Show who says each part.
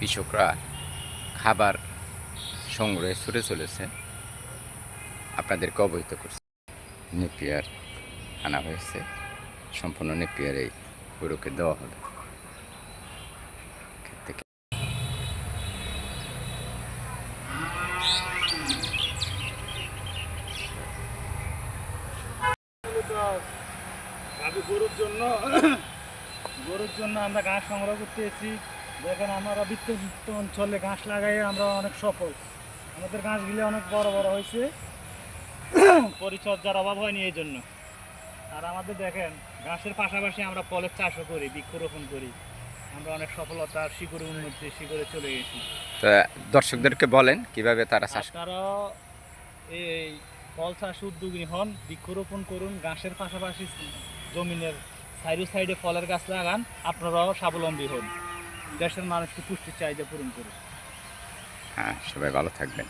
Speaker 1: কৃষকরা খাবার সংগ্রহে ছুটে চলেছে, আপনাদেরকে অবহিত করছে। নেপিয়ার আনা হয়েছে, সম্পূর্ণ নেপিয়ার এই গরুকে দেওয়া হবে ক্ষেত থেকে।
Speaker 2: গরুর জন্য আমরা ঘাস সংগ্রহ করতে এসেছি। দেখেন আমরা বৃত্ত অঞ্চলে ঘাস লাগাই আমরা অনেক সফল। আমাদের ঘাসগুলি অনেক বড় বড় হয়েছে, পরিচর্যার অভাব হয়নি এই জন্য। আর আমাদের দেখেন ঘাসের পাশাপাশি আমরা ফলের চাষও করি, বৃক্ষরোপণ করি। আমরা অনেক সফলতার শিখরে উন্নতি শিখরে চলে গেছি।
Speaker 1: তা দর্শকদেরকে বলেন কিভাবে তারা চাষ।
Speaker 2: আপনারাও এই ফল চাষ উদ্যোগী হন, বৃক্ষরোপণ করুন, ঘাসের পাশাপাশি জমিনের সাইডে ফলের গাছ লাগান, আপনারাও স্বাবলম্বী হন, দেশের মানুষকে পুষ্টির চাহিদা পূরণ করুন।
Speaker 1: হ্যাঁ, সবাই ভালো থাকবেন।